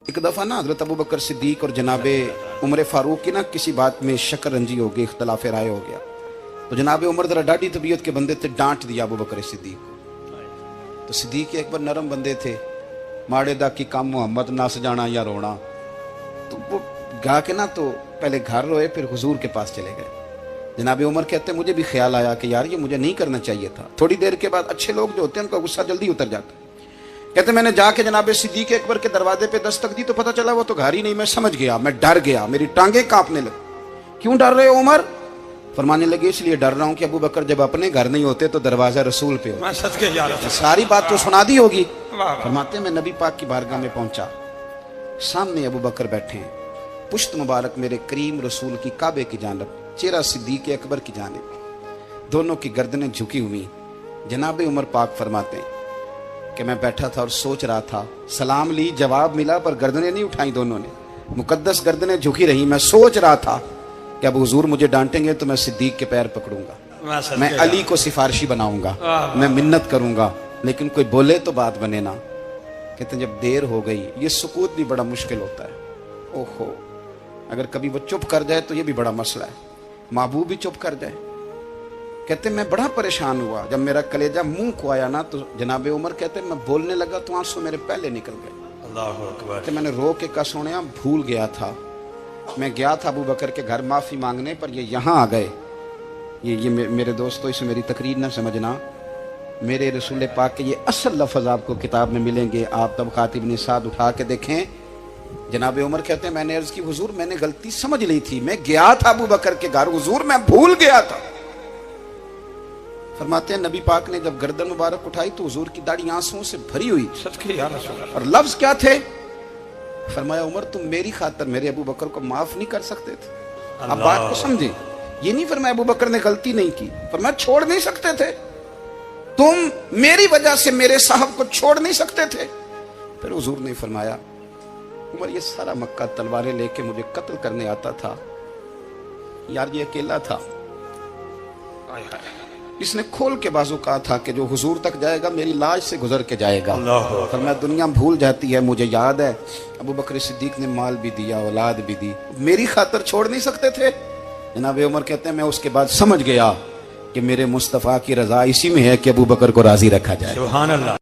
एक दफ़ा ना हज़रत अबू बकर सिद्दीक और जनाबे उमर फ़ारूक की ना किसी बात में शक्कर रंजी हो गई, इख्तलाफ राय हो गया। तो जनाबे उमर ज़रा डाढ़ी तबीयत के बंदे थे, डांट दिया अबू बकर सिद्दीक को। तो सिद्दीक एक बार नरम बंदे थे, माड़े दा की काम मोहम्मद नस जाना या रोना। तो वो गा के ना तो पहले घर रोए, फिर हुजूर के पास चले गए। जनाबे उमर कहते मुझे भी ख्याल आया कि यार ये मुझे नहीं करना चाहिए था। थोड़ी देर के बाद अच्छे लोग जो होते हैं उनका गुस्सा जल्दी उतर जाता है। कहते मैंने जाके जनाबे सिद्दीक अकबर के दरवाजे पे दस्तक दी तो पता चला वो तो घर ही नहीं। मैं समझ गया, मैं डर गया, मेरी टांगे कांपने लगी। क्यों डर रहे हो उमर? फरमाने लगे इसलिए डर रहा हूं कि अबू बकर जब अपने घर नहीं होते तो दरवाजा रसूल पे हो। सारी बात तो सुना दी होगी। फरमाते मैं नबी पाक की बारगाह में पहुंचा, सामने अबू बकर बैठे हैं, पुश्त मुबारक मेरे करीम रसूल की काबे की जानब, चेहरा सिद्दीक अकबर की जानब, दोनों की गर्दनें झुकी हुई। जनाबे उमर पाक फरमाते हैं कि मैं बैठा था और सोच रहा था, सलाम ली, जवाब मिला, पर गर्दनें नहीं उठाई दोनों ने, मुकद्दस गर्दनें झुकी रही। मैं सोच रहा था कि अब हुजूर मुझे डांटेंगे तो मैं सिद्दीक के पैर पकड़ूंगा, मैं अली को सिफारिशी बनाऊंगा, मैं मिन्नत करूंगा, लेकिन कोई बोले तो बात बने ना। कहते जब देर हो गई, ये सुकूत भी बड़ा मुश्किल होता है। ओहो, अगर कभी वो चुप कर जाए तो ये भी बड़ा मसला है, महबूब भी चुप कर जाए। कहते मैं बड़ा परेशान हुआ, जब मेरा कलेजा मुंह को आया ना तो जनाबे उमर कहते मैं बोलने लगा तो आंसू मेरे पहले निकल गए। अल्लाह अकबर। तो मैंने रो के कहा सोनिया भूल गया था, मैं गया था अबू बकर के घर माफी मांगने, पर ये यहाँ आ गए। ये मेरे दोस्तों, इसे मेरी तकरीर ना समझना, मेरे रसूल पाक के ये असल लफ्ज आपको किताब में मिलेंगे। आप तब खातिब निसाद उठा के देखें। जनाबे उमर कहते हैं मैंने अर्ज की हुजूर मैंने गलती समझ ली थी, मैं गया था अबू बकर के घर हुजूर, मैं भूल गया था। फरमाते हैं नबी पाक ने जब गर्दन मुबारक उठाई तो हुजूर की दाढ़ी आंसुओं से भरी हुई। और लफ्ज क्या थे? फरमाया उमर तुम मेरी खातर मेरे अबू बकर को माफ नहीं कर सकते थे। अब बात को समझे, ये नहीं फरमाया अबू बकर ने गलती नहीं की, फरमाया छोड़ नहीं सकते थे, तुम मेरी वजह से मेरे साहब को छोड़ नहीं सकते थे। फिर हुजूर ने फरमाया उमर ये सारा मक्का तलवारें लेके मुझे कत्ल करने आता था, यार ये अकेला था, इसने खोल के बाजू कहा था कि जो हुजूर तक जाएगा मेरी लाश से गुजर के जाएगा। पर मैं दुनिया भूल जाती है, मुझे याद है अबू बकर सिद्दीक ने माल भी दिया, औलाद भी दी, मेरी खातर छोड़ नहीं सकते थे। जनाब उमर कहते हैं मैं उसके बाद समझ गया कि मेरे मुस्तफ़ा की रजा इसी में है कि अबू बकर को राजी रखा जाए। सुभान अल्लाह।